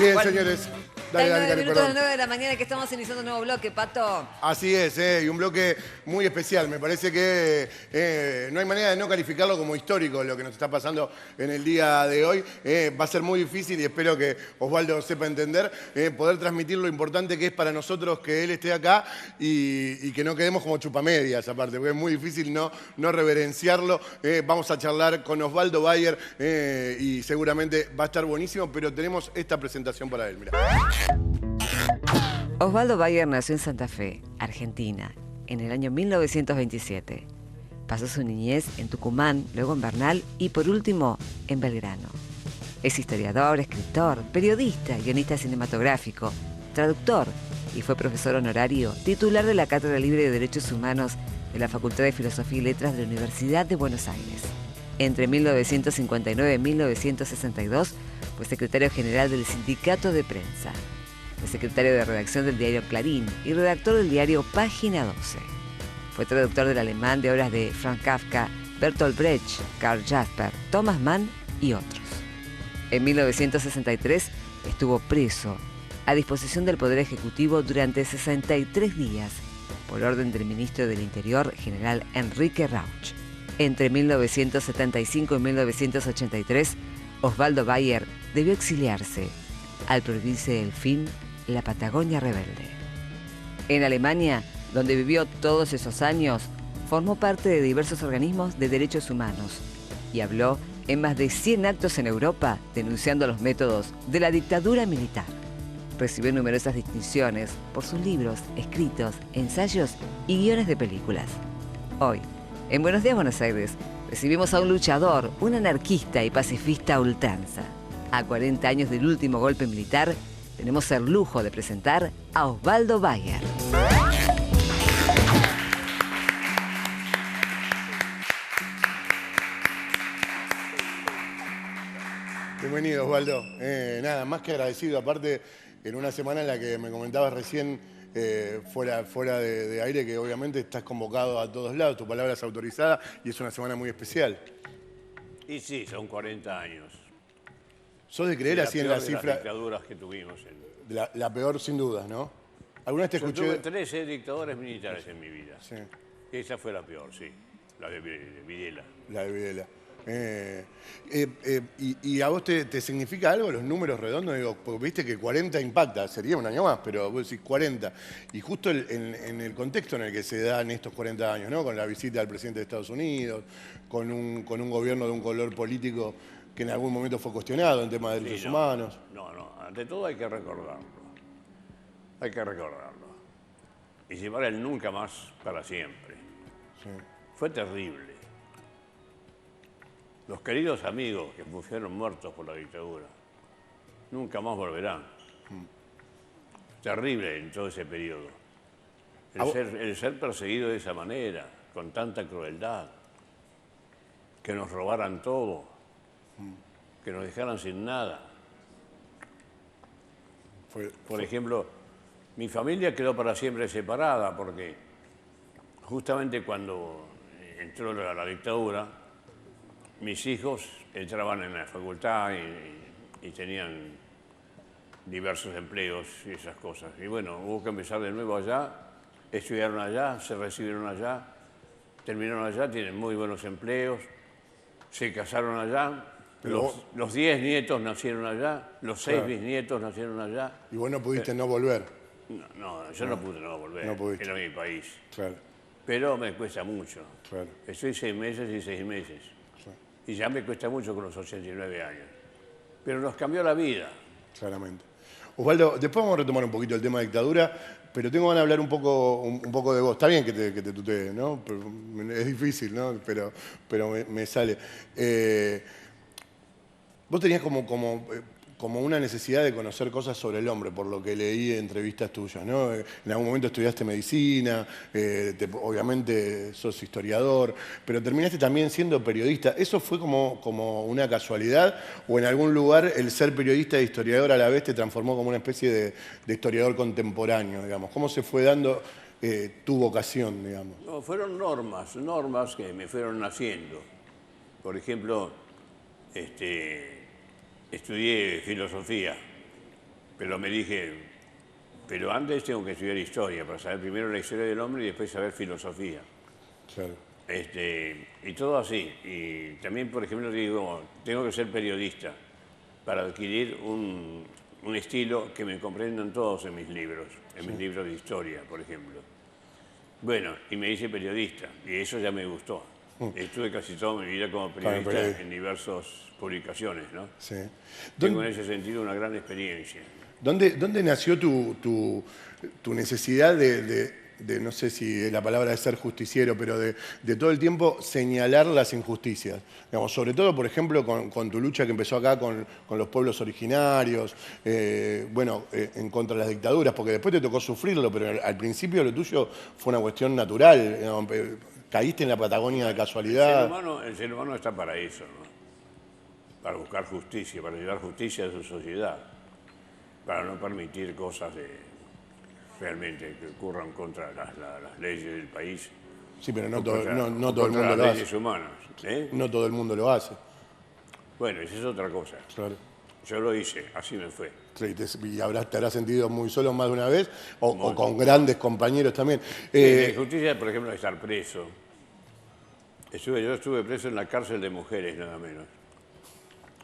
Bien, señores. Dale, Hay dale, 9 Cari, minutos de perdón. 9 de la mañana que estamos iniciando un nuevo bloque, Pato. Así es, y un bloque muy especial. Me parece que no hay manera de no calificarlo como histórico lo que nos está pasando en el día de hoy. Va a ser muy difícil y espero que Osvaldo sepa entender, poder transmitir lo importante que es para nosotros que él esté acá y que no quedemos como chupamedias aparte, porque es muy difícil no reverenciarlo. Vamos a charlar con Osvaldo Bayer y seguramente va a estar buenísimo, pero tenemos esta presentación para él. Mirá. Osvaldo Bayer nació en Santa Fe, Argentina, en el año 1927. Pasó su niñez en Tucumán, luego en Bernal y por último en Belgrano. Es historiador, escritor, periodista, guionista cinematográfico, traductor y fue profesor honorario, titular de la Cátedra Libre de Derechos Humanos de la Facultad de Filosofía y Letras de la Universidad de Buenos Aires. Entre 1959 y 1962 fue secretario general del Sindicato de Prensa. Fue secretario de redacción del diario Clarín y redactor del diario Página 12. Fue traductor del alemán de obras de Franz Kafka, Bertolt Brecht, Karl Jasper, Thomas Mann y otros. En 1963 estuvo preso, a disposición del Poder Ejecutivo durante 63 días, por orden del ministro del Interior, general Enrique Rauch. Entre 1975 y 1983, Osvaldo Bayer debió exiliarse al prohibirse el film La Patagonia Rebelde. En Alemania, donde vivió todos esos años, formó parte de diversos organismos de derechos humanos y habló en más de 100 actos en Europa denunciando los métodos de la dictadura militar. Recibió numerosas distinciones por sus libros, escritos, ensayos y guiones de películas. Hoy, en Buenos Días, Buenos Aires, recibimos a un luchador, un anarquista y pacifista a ultranza. A 40 años del último golpe militar, tenemos el lujo de presentar a Osvaldo Bayer. Bienvenido, Osvaldo. Nada, más que agradecido. Aparte, en una semana en la que me comentabas recién, fuera de aire, que obviamente estás convocado a todos lados, tu palabra es autorizada y es una semana muy especial. Y sí, son 40 años. ¿Sos de creer así en la Las cifra? dictaduras que tuvimos. La peor sin dudas, ¿no? Alguna vez te Yo escuché... tuve 13 dictadores militares en mi vida. Sí, Esa fue la peor, sí. La de Videla. la de Videla. ¿Y a vos te significa algo los números redondos? Digo, porque viste que 40 impacta, sería un año más, pero vos decís 40. Y justo en el contexto en el que se dan estos 40 años, ¿no? Con la visita del presidente de Estados Unidos, con un gobierno de un color político que en algún momento fue cuestionado en temas de derechos humanos. No, ante todo hay que recordarlo. Hay que recordarlo. Y llevar el nunca más para siempre. Sí. Fue terrible. Los queridos amigos que fueron muertos por la dictadura nunca más volverán. Terrible en todo ese periodo. El ser perseguido de esa manera, con tanta crueldad, que nos robaran todo, que nos dejaran sin nada. Por ejemplo, mi familia quedó para siempre separada porque justamente cuando entró la dictadura, mis hijos entraban en la facultad y tenían diversos empleos y esas cosas. Y bueno, hubo que empezar de nuevo allá, estudiaron allá, se recibieron allá, terminaron allá, tienen muy buenos empleos, se casaron allá, los 10 nietos nacieron allá, los 6 bisnietos nacieron allá. Y vos no pudiste no volver. Yo no pude no volver, No pudiste. era mi país. Claro, Pero me cuesta mucho. claro. Estoy 6 meses y 6 meses. Y ya me cuesta mucho con los 89 años. Pero nos cambió la vida. Claramente. Osvaldo, después vamos a retomar un poquito el tema de dictadura, pero tengo ganas de hablar un poco de vos. Está bien que te tutee, ¿no? Pero es difícil, ¿no? Pero me sale. Vos tenías como una necesidad de conocer cosas sobre el hombre, por lo que leí en entrevistas tuyas, ¿no? En algún momento estudiaste medicina, obviamente sos historiador, pero terminaste también siendo periodista. ¿Eso fue como una casualidad o en algún lugar el ser periodista e historiador a la vez te transformó como una especie de historiador contemporáneo, digamos? ¿Cómo se fue dando tu vocación, digamos? No, fueron normas que me fueron naciendo. Por ejemplo, estudié filosofía pero me dije, pero antes tengo que estudiar historia, para saber primero la historia del hombre y después saber filosofía. Claro. Y todo así. Y también, por ejemplo, digo, tengo que ser periodista para adquirir un estilo que me comprendan todos en mis libros, mis libros de historia, por ejemplo. Bueno, y me hice periodista, y eso ya me gustó. Estuve casi toda mi vida como periodista en diversas publicaciones, ¿no? Sí. Tengo en ese sentido una gran experiencia. ¿Dónde nació tu necesidad de, no sé si la palabra es ser justiciero, pero de todo el tiempo señalar las injusticias? Digamos, sobre todo, por ejemplo, con tu lucha que empezó acá con los pueblos originarios, en contra de las dictaduras, porque después te tocó sufrirlo, pero al principio lo tuyo fue una cuestión natural. Digamos, caíste en la Patagonia de casualidad. El ser humano está para eso, ¿no? Para buscar justicia, para llevar justicia a su sociedad, para no permitir cosas realmente que ocurran contra las leyes del país. Sí, pero no todo el mundo lo hace. Humanas, ¿eh? No todo el mundo lo hace. Bueno, esa es otra cosa. Claro. Yo lo hice, así me fue. Sí, y te habrás sentido muy solo más de una vez, o con grandes compañeros también. La injusticia, por ejemplo, de estar preso. Yo estuve preso en la cárcel de mujeres, nada menos.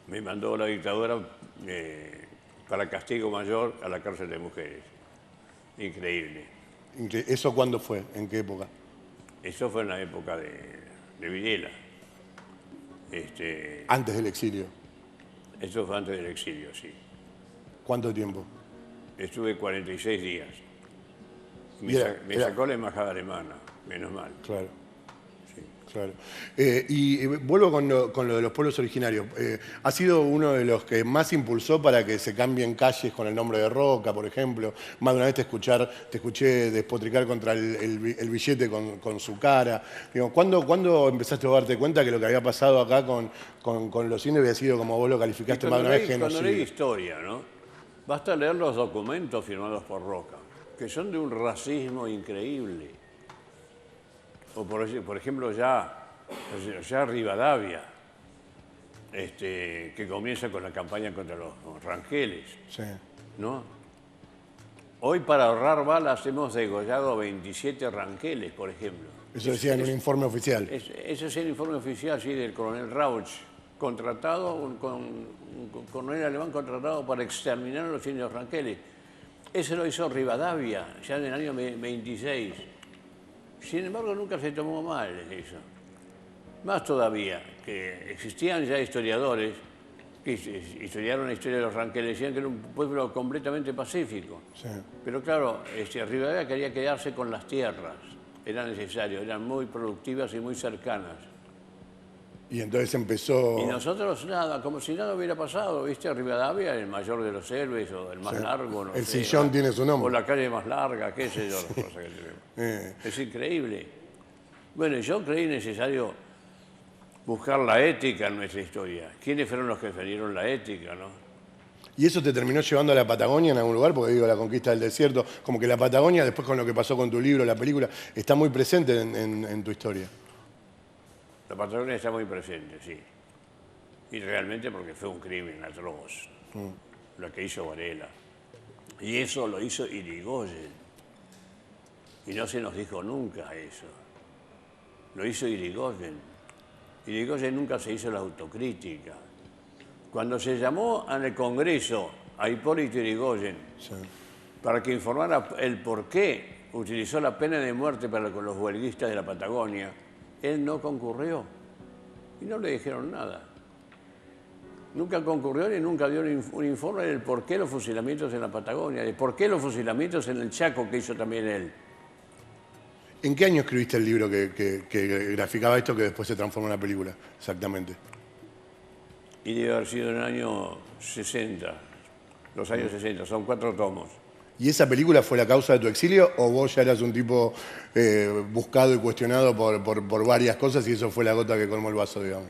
Me mandó la dictadura para castigo mayor a la cárcel de mujeres. Increíble. ¿Eso cuándo fue? ¿En qué época? Eso fue en la época de Videla. Antes del exilio. Eso fue antes del exilio, sí. ¿Cuánto tiempo? Estuve 46 días. Me sacó la embajada alemana, menos mal. Claro. Sí. Claro. Y vuelvo con lo de los pueblos originarios. ¿Ha sido uno de los que más impulsó para que se cambien calles con el nombre de Roca, por ejemplo? Más de una vez te escuché despotricar contra el billete con su cara. Digo, ¿cuándo empezaste a darte cuenta que lo que había pasado acá con los indios había sido, como vos lo calificaste más de una vez, genocidio? Cuando leí historia, ¿no? Basta leer los documentos firmados por Roca, que son de un racismo increíble. O por ejemplo, ya Rivadavia, que comienza con la campaña contra los ranqueles, Sí. ¿no? Hoy, para ahorrar balas, hemos degollado 27 ranqueles, por ejemplo. Eso decía en un informe oficial. Ese es el informe oficial, sí, del coronel Rauch, contratado, un coronel alemán contratado para exterminar a los indios ranqueles. Ese lo hizo Rivadavia, ya en el año 26. Sin embargo, nunca se tomó mal eso. Más todavía, que existían ya historiadores que estudiaron la historia de los ranqueles, decían que era un pueblo completamente pacífico. Sí. Pero claro, Rivadavia quería quedarse con las tierras, era necesario, eran muy productivas y muy cercanas. Y entonces empezó... Y nosotros nada, como si nada hubiera pasado, ¿viste? Rivadavia, el mayor de los héroes, o el más largo, no sé. El sillón tiene su nombre. O la calle más larga, qué sé yo, las cosas que tenemos. Es increíble. Bueno, yo creí necesario buscar la ética en nuestra historia. ¿Quiénes fueron los que defendieron la ética, no? ¿Y eso te terminó llevando a la Patagonia en algún lugar? Porque digo, la conquista del desierto, como que la Patagonia, después con lo que pasó con tu libro, la película, está muy presente en tu historia. La Patagonia está muy presente, sí. Y realmente porque fue un crimen atroz, lo que hizo Varela. Y eso lo hizo Irigoyen. Y no se nos dijo nunca eso. Lo hizo Irigoyen. Irigoyen nunca se hizo la autocrítica. Cuando se llamó al Congreso a Hipólito Yrigoyen para que informara el por qué utilizó la pena de muerte para con los huelguistas de la Patagonia, él no concurrió y no le dijeron nada. Nunca concurrió ni nunca dio un informe del por qué los fusilamientos en la Patagonia, de por qué los fusilamientos en el Chaco que hizo también él. ¿En qué año escribiste el libro que graficaba esto que después se transformó en una película? Exactamente. Y debe haber sido en el año 60, los años 60, son 4 tomos. ¿Y esa película fue la causa de tu exilio o vos ya eras un tipo buscado y cuestionado por varias cosas y eso fue la gota que colmó el vaso, digamos?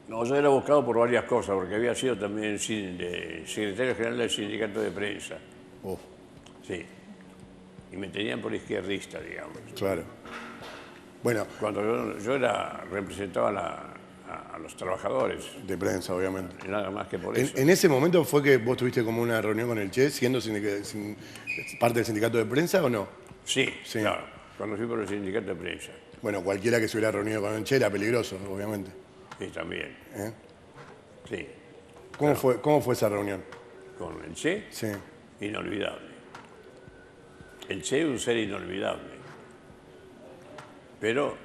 No, yo era buscado por varias cosas, porque había sido también secretario general del sindicato de prensa. Sí. Y me tenían por izquierdista, digamos. Claro. Bueno. Cuando yo representaba a los trabajadores, De prensa, obviamente. nada más que por eso. En ese momento fue que vos tuviste como una reunión con el Che, siendo parte del sindicato de prensa o no? Sí, Sí. claro, cuando fui por el sindicato de prensa, Bueno, cualquiera que se hubiera reunido con el Che era peligroso, obviamente. y también, ¿Eh? sí, ¿Cómo fue esa reunión? con el Che, Sí. inolvidable. El Che es un ser inolvidable, pero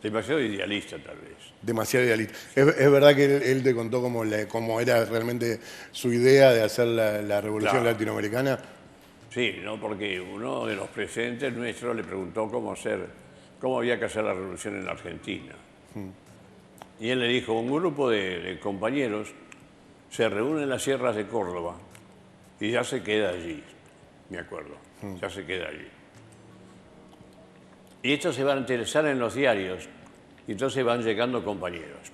demasiado idealista tal vez. Demasiado idealista. Es verdad que él te contó cómo era realmente su idea de hacer la revolución Claro. latinoamericana. Sí, ¿no? Porque uno de los presentes nuestros le preguntó cómo había que hacer la revolución en la Argentina. Y él le dijo, un grupo de compañeros se reúne en las sierras de Córdoba y ya se queda allí, me acuerdo, ya se queda allí. Y estos se van a interesar en los diarios y entonces van llegando compañeros.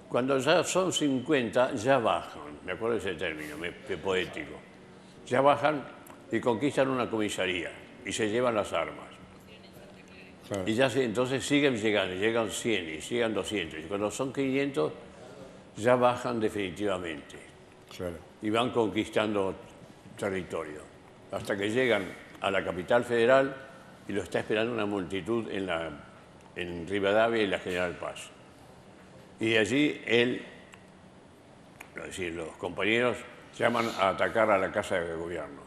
Cuando ya son 50, ya bajan, me acuerdo de ese término, poético. Ya bajan y conquistan una comisaría y se llevan las armas. Claro. Y entonces siguen llegando, llegan 100 y llegan 200. Y cuando son 500, ya bajan definitivamente Claro. y van conquistando territorio. Hasta que llegan a la capital federal y lo está esperando una multitud en Rivadavia y la General Paz. Y de allí él, es decir, los compañeros llaman a atacar a la Casa de Gobierno.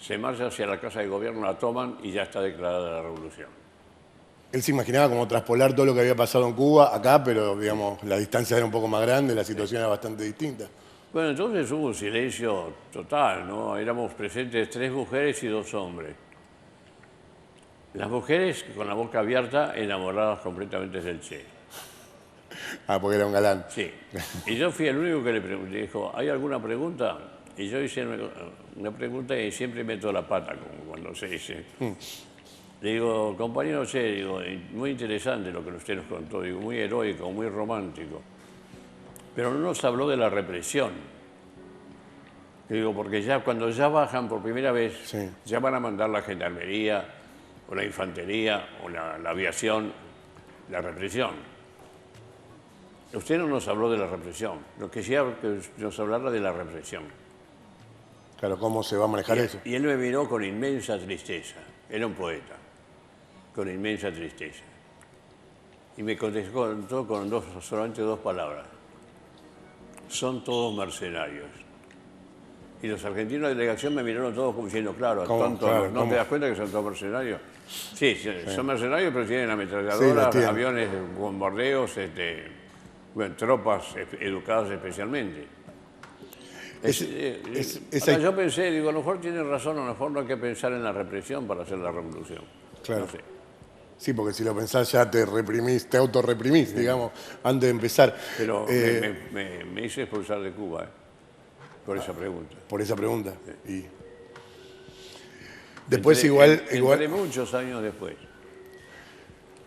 Se marcha hacia la Casa de Gobierno, la toman y ya está declarada la revolución. Él se imaginaba como traspolar todo lo que había pasado en Cuba acá, pero digamos, la distancia era un poco más grande, la situación era bastante distinta. Bueno, entonces hubo un silencio total, ¿no? Éramos presentes 3 mujeres y 2 hombres. Las mujeres con la boca abierta, enamoradas completamente del Che. Ah, porque era un galán. Sí. Y yo fui el único que le dijo, ¿hay alguna pregunta? Y yo hice una pregunta y siempre meto la pata, como cuando se dice. Le digo, compañero Che, digo, muy interesante lo que usted nos contó, digo, muy heroico, muy romántico. Pero no nos habló de la represión. Digo, porque ya cuando ya bajan por primera vez, Sí. ya van a mandar la gendarmería, o la infantería, o la aviación, la represión. Usted no nos habló de la represión, lo que quisiera que nos hablara de la represión. Claro, ¿cómo se va a manejar eso? Y él me miró con inmensa tristeza, era un poeta, con inmensa tristeza. Y me contestó con solamente 2 palabras. Son todos mercenarios. Y los argentinos de delegación me miraron todos como diciendo, claro, ¿Cómo? tontos, Claro, ¿no ¿cómo? te das cuenta que son todos mercenarios? Sí, son mercenarios, pero tienen Sí, ametralladoras, lo tienen. aviones, bombardeos, bueno, tropas educadas especialmente. Esa- Yo pensé, digo, a lo mejor tiene razón, a lo mejor no hay que pensar en la represión para hacer la revolución. Claro. No sé. Sí, porque si lo pensás ya te reprimís, te autorreprimís, digamos, antes de empezar. Pero me hice expulsar de Cuba, por esa pregunta. Por esa pregunta. Y después Entré muchos años después.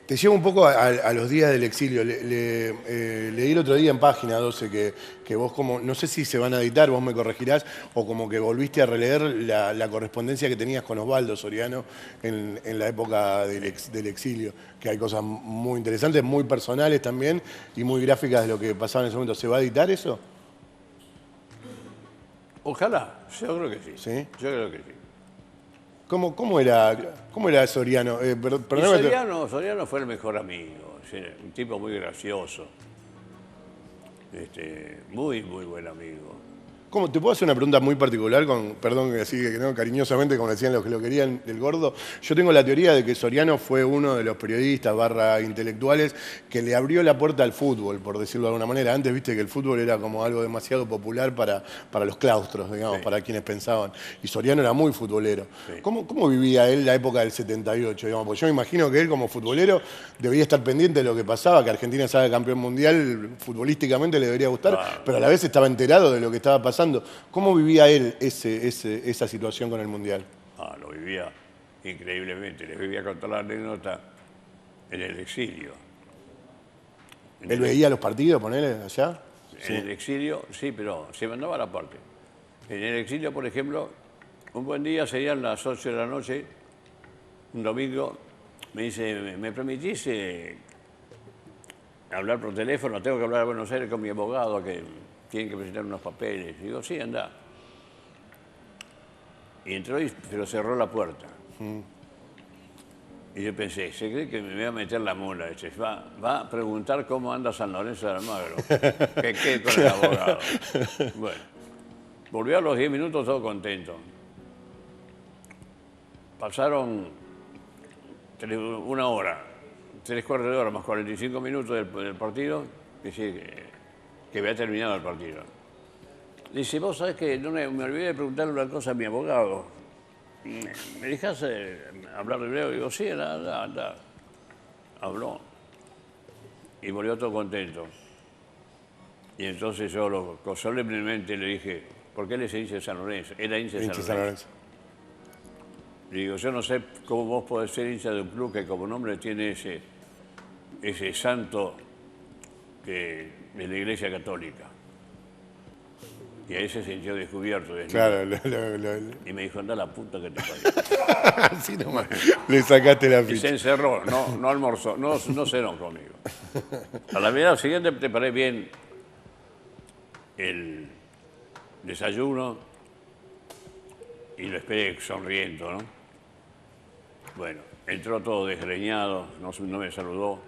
te llevo un poco a los días del exilio. Leí el otro día en Página 12 que vos como, no sé si se van a editar, vos me corregirás, o como que volviste a releer la correspondencia que tenías con Osvaldo Soriano en la época del exilio, que hay cosas muy interesantes, muy personales también, y muy gráficas de lo que pasaba en ese momento. ¿Se va a editar eso? Ojalá, yo creo que sí. ¿Sí? Yo creo que sí. ¿Cómo era Soriano? Y Perdóname, Soriano fue el mejor amigo, un tipo muy gracioso, muy buen amigo. ¿Te puedo hacer una pregunta muy particular? Perdón, así que no, cariñosamente, como decían los que lo querían, del gordo. Yo tengo la teoría de que Soriano fue uno de los periodistas / intelectuales que le abrió la puerta al fútbol, por decirlo de alguna manera. Antes, viste que el fútbol era como algo demasiado popular para los claustros, digamos, Sí. para quienes pensaban. Y Soriano era muy futbolero. Sí. ¿Cómo vivía él la época del 78? Digamos? Porque yo me imagino que él, como futbolero, debía estar pendiente de lo que pasaba, que Argentina salga campeón mundial, futbolísticamente le debería gustar, Claro. pero a la vez estaba enterado de lo que estaba pasando. ¿Cómo vivía él esa situación con el Mundial? Lo vivía increíblemente, les vivía contar la anécdota en el exilio. ¿Él veía los partidos, ponele, allá? En el exilio, sí, pero se mandaba la parte. En el exilio, por ejemplo, un buen día serían las 8 de la noche, un domingo, me dice, ¿me permitís hablar por teléfono? Tengo que hablar a Buenos Aires con mi abogado, que tienen que presentar unos papeles. Y digo, sí, anda. Y entró, pero cerró la puerta. Y yo pensé, se cree que me voy a meter la mula. Va a preguntar cómo anda San Lorenzo de Almagro. ¿Qué con el abogado? Bueno, volvió a los 10 minutos todo contento. Pasaron una hora, 3/4 de hora más 45 minutos del partido, que había terminado el partido. Dice, vos sabés que no me olvidé de preguntarle una cosa a mi abogado. ¿Me dejas hablar de hebreo? Digo, sí, anda. Habló. Y volvió todo contento. Y entonces yo solemnemente le dije, ¿por qué él es hincha de San Lorenzo? Era hincha de San Lorenzo. Le digo, yo no sé cómo vos podés ser hincha de un club que como nombre tiene ese santo de la Iglesia Católica. Y ahí se sintió descubierto. Claro. Y me dijo, anda a la puta que te parió. Así nomás. Le sacaste la ficha. Y se encerró, no almorzó, no cenó conmigo. A la mañana siguiente preparé bien el desayuno y lo esperé sonriendo, ¿no? Bueno, entró todo desgreñado, no me saludó.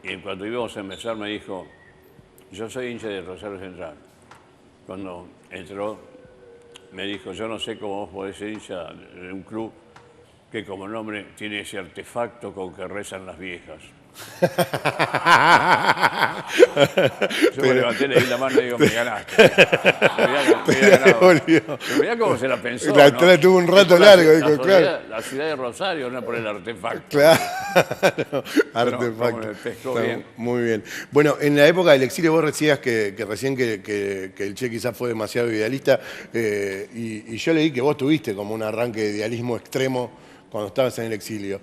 Y cuando íbamos a empezar me dijo, yo soy hincha de Rosario Central. Cuando entró me dijo, yo no sé cómo vos podés ser hincha de un club que como nombre tiene ese artefacto con que rezan las viejas. Yo me levanté, le di la mano y digo, me ganaste. Mirá cómo se la pensó. La tuvo un rato largo. La ciudad de Rosario, no por el artefacto. Claro, artefacto. Pescó bien. Muy bien. Bueno, en la época del exilio vos decías que recién que el Che quizás fue demasiado idealista, y yo leí que vos tuviste como un arranque de idealismo extremo cuando estabas en el exilio.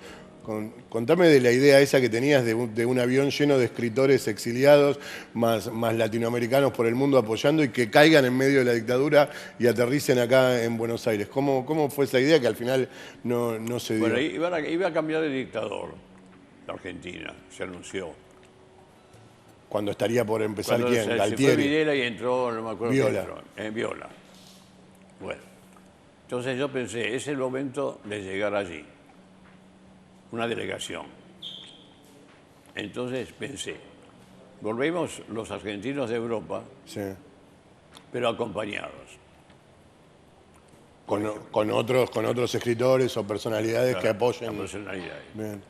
Contame de la idea esa que tenías de un avión lleno de escritores exiliados, más latinoamericanos por el mundo apoyando y que caigan en medio de la dictadura y aterricen acá en Buenos Aires. ¿Cómo fue esa idea que al final no se dio? Bueno, iba a cambiar de dictador la Argentina, se anunció. Cuando estaría por empezar, Cuando ¿quién? Se Galtieri. fue Videla y entró, no me acuerdo Viola. quién entró, Viola. Bueno, entonces yo pensé, es el momento de llegar allí. Una delegación. Entonces pensé, volvemos los argentinos de Europa, Sí. pero acompañados. Con otros escritores o personalidades que apoyen. A personalidades. Bien.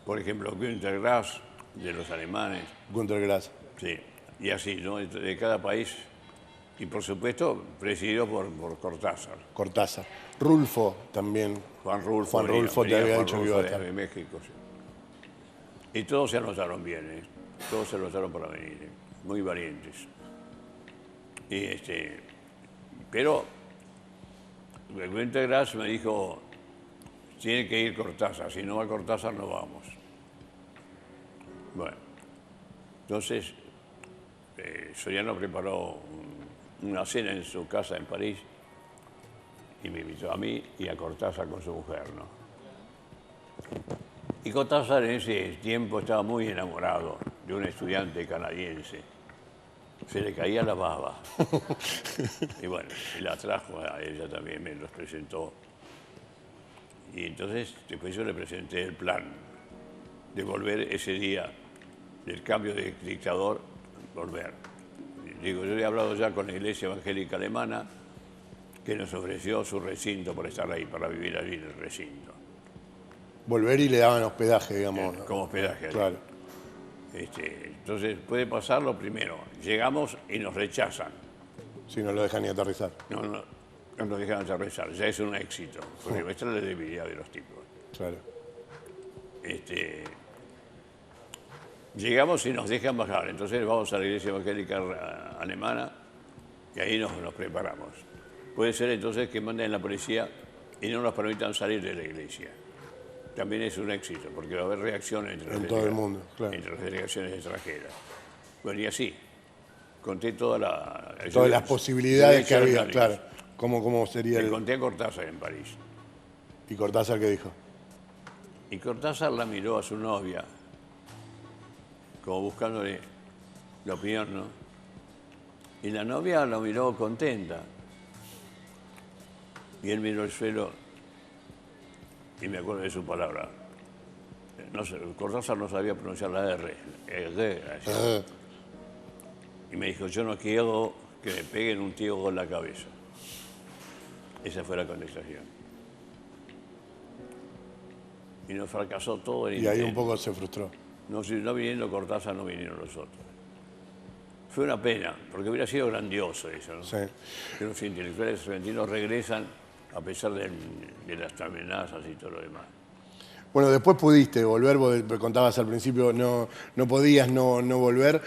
Por ejemplo, Günter Grass, de los alemanes. Günter Grass. Sí, y así, ¿no? De cada país. Y por supuesto, presidido por Cortázar. Cortázar. Rulfo también. Juan Rulfo te había dicho que iba a estar. de México, sí. Y todos se anotaron bien, ¿eh? Todos se anotaron para venir, ¿eh? Muy valientes. Pero Günter Grass me dijo, tiene que ir Cortázar, si no va Cortázar no vamos. Bueno, entonces Soriano preparó una cena en su casa en París y me invitó a mí y a Cortázar con su mujer, ¿no? Y Cortázar en ese tiempo estaba muy enamorado de un estudiante canadiense. Se le caía la baba. Y bueno, y la trajo a ella también, me los presentó. Y entonces después yo le presenté el plan de volver ese día del cambio de dictador, volver. Digo, yo he hablado ya con la Iglesia Evangélica Alemana, que nos ofreció su recinto para estar ahí, para vivir allí en el recinto. Volver y le daban hospedaje, digamos. Como hospedaje. Claro. Entonces puede pasar lo primero. Llegamos y nos rechazan. Si no lo dejan ni aterrizar. No nos dejan aterrizar. Ya es un éxito. Porque esta es la debilidad de los tipos. Claro. Llegamos y nos dejan bajar. Entonces vamos a la Iglesia Evangélica Alemana y ahí nos preparamos. Puede ser entonces que manden la policía y no nos permitan salir de la iglesia. También es un éxito, porque va a haber reacciones entre todo el mundo, claro. Entre las delegaciones extranjeras. Bueno, y así, conté todas las posibilidades que había, claro. ¿Cómo sería Le conté a Cortázar en París. ¿Y Cortázar qué dijo? Y Cortázar la miró a su novia, como buscándole la opinión, ¿no? Y la novia lo miró contenta. Y él miró el suelo y me acuerdo de su palabra. No sé, Cortázar no sabía pronunciar la R. Así. Y me dijo, yo no quiero que me peguen un tío con la cabeza. Esa fue la contestación. Y nos fracasó todo el Y ahí intento. un poco se frustró. No, si no viniendo Cortázar, no vinieron los otros. Fue una pena, porque hubiera sido grandioso eso, ¿no? Sí. Que los intelectuales argentinos regresan a pesar de las amenazas y todo lo demás. Bueno, después pudiste volver, vos contabas al principio, no podías no volver,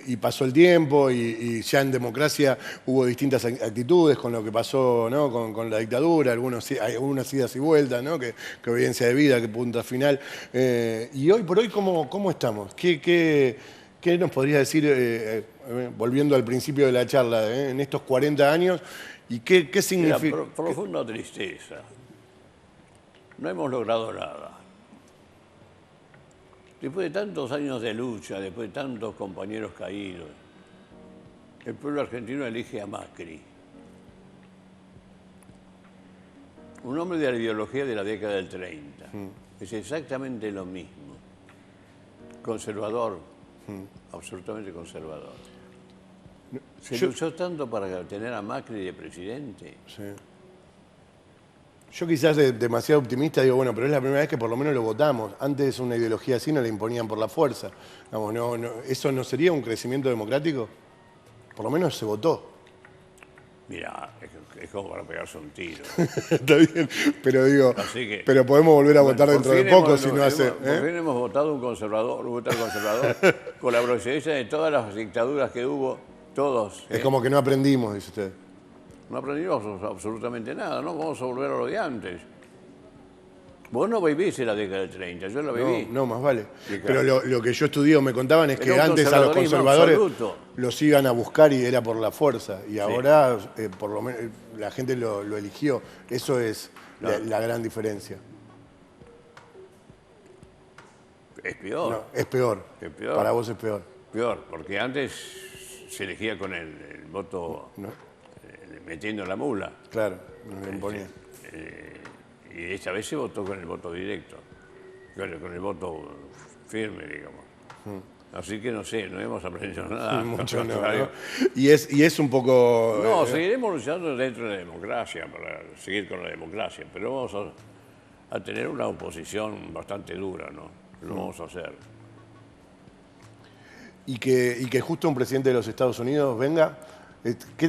y pasó el tiempo y ya en democracia hubo distintas actitudes con lo que pasó, ¿no? con la dictadura, algunas idas y vueltas, ¿no? que obediencia de vida, que punta final. Y hoy por hoy, ¿cómo estamos? ¿Qué nos podrías decir, volviendo al principio de la charla, en estos 40 años, y qué significa? Era profunda tristeza. No hemos logrado nada. Después de tantos años de lucha, después de tantos compañeros caídos, el pueblo argentino elige a Macri. Un hombre de la ideología de la década del 30. Es exactamente lo mismo. Conservador, absolutamente conservador. Se luchó tanto para tener a Macri de presidente. Sí. Yo quizás demasiado optimista digo, bueno, pero es la primera vez que por lo menos lo votamos. Antes una ideología así no la imponían por la fuerza. Vamos, ¿eso no sería un crecimiento democrático? Por lo menos se votó. Mira, es como para pegarse un tiro. Está bien, pero digo, Que, pero podemos volver a votar dentro de poco si no hace... Por fin hemos votado un conservador, con la procedencia de todas las dictaduras que hubo, todos. Es como que no aprendimos, dice usted. No aprendimos absolutamente nada, ¿no? Vamos a volver a lo de antes. Vos no vivís en la década del 30, yo la viví. No, más vale. Sí, Pero claro. lo que yo estudié me contaban es que Era un antes a los conservadores absoluto. los iban a buscar y era por la fuerza. Y ahora, por lo menos, la gente lo eligió. Eso es la gran diferencia. Es peor. No, es peor. Es peor. Para vos es peor. Peor, porque antes se elegía con el voto metiendo la mula. Claro, no lo imponía. Y esta vez se votó con el voto directo, con el voto firme, digamos. Así que no sé, no hemos aprendido nada. Mucho no, ¿no? Y es un poco... No, seguiremos luchando dentro de la democracia, para seguir con la democracia, pero vamos a tener una oposición bastante dura, ¿no? Lo vamos a hacer. Y que justo un presidente de los Estados Unidos venga...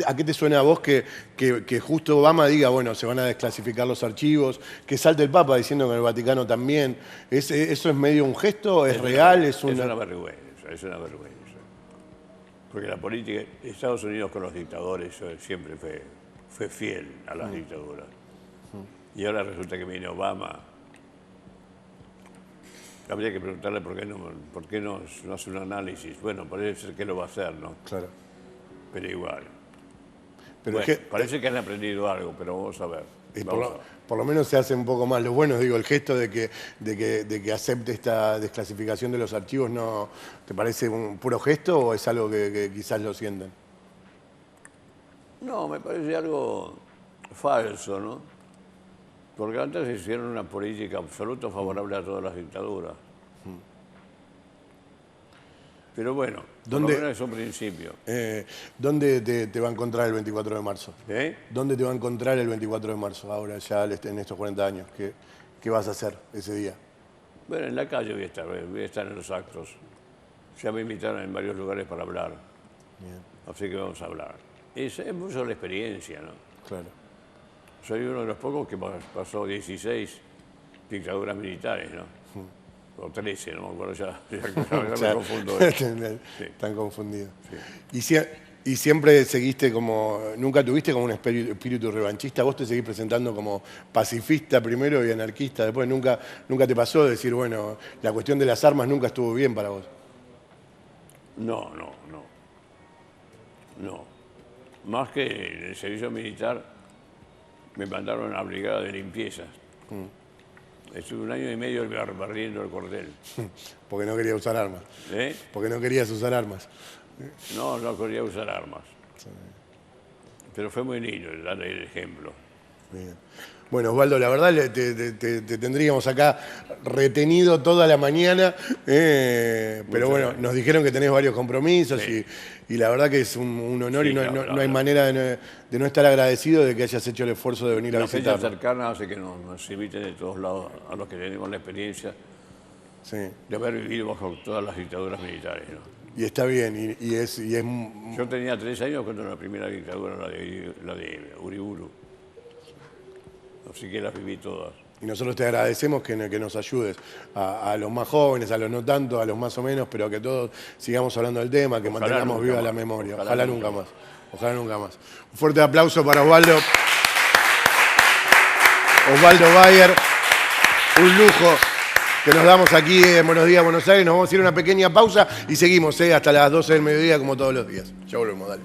¿A qué te suena a vos que justo Obama diga, bueno, se van a desclasificar los archivos, que salte el Papa diciendo que en el Vaticano también? ¿Eso es medio un gesto? ¿Es real? Es una vergüenza, es una vergüenza. Porque la política de Estados Unidos con los dictadores siempre fue fiel a las dictaduras. Y ahora resulta que viene Obama. Habría que preguntarle por qué no hace un análisis. Bueno, parece ser que lo va a hacer, ¿no? Claro. Pero igual. Pero Bueno, parece que han aprendido algo, pero vamos a ver. Por lo menos se hace un poco más. Lo bueno, digo, el gesto de que acepte esta desclasificación de los archivos, ¿no te parece un puro gesto o es algo que quizás lo sientan? No, me parece algo falso, ¿no? Porque antes hicieron una política absoluta favorable a todas las dictaduras. Pero bueno, por lo menos es un principio. ¿Dónde te va a encontrar el 24 de marzo? ¿Eh? ¿Dónde te va a encontrar el 24 de marzo, ahora ya en estos 40 años? ¿Qué vas a hacer ese día? Bueno, en la calle voy a estar en los actos. Ya me invitaron en varios lugares para hablar. Bien. Así que vamos a hablar. Es mucho la experiencia, ¿no? Claro. Soy uno de los pocos que pasó 16 dictaduras militares, ¿no? O 13, no me acuerdo ya me confundo. Están confundidos. Sí. Y siempre seguiste nunca tuviste como un espíritu revanchista. Vos te seguís presentando como pacifista primero y anarquista después. Nunca te pasó decir, bueno, la cuestión de las armas nunca estuvo bien para vos. No. Más que en el servicio militar me mandaron a la brigada de limpieza. Estuve 1 año y medio barriendo el cuartel. Porque no quería usar armas. ¿Eh? Porque no querías usar armas. No, no quería usar armas. Pero fue muy lindo darle el ejemplo. Bien. Bueno, Osvaldo, la verdad te tendríamos acá retenido toda la mañana, pero bueno, nos dijeron que tenés varios compromisos y la verdad que es un honor Sí, y no claro. hay manera de no estar agradecido de que hayas hecho el esfuerzo de venir a La fecha visitarnos. cercana hace que nos inviten de todos lados a los que tenemos la experiencia Sí. de haber vivido bajo todas las dictaduras militares, ¿no? Y está bien, y es Yo tenía 3 años cuando la primera dictadura, la de Uriburu. Así que las viví todas. y nosotros te agradecemos que nos ayudes a los más jóvenes, a los no tanto, a los más o menos, pero que todos sigamos hablando del tema, que Ojalá mantengamos nunca viva más. la memoria. Ojalá Ojalá nunca nunca más. Ojalá nunca más. Un fuerte aplauso para Osvaldo. Osvaldo Bayer, un lujo que nos damos aquí en Buenos Días, Buenos Aires. Nos vamos a ir a una pequeña pausa y seguimos hasta las 12 del mediodía como todos los días. Ya volvemos, dale.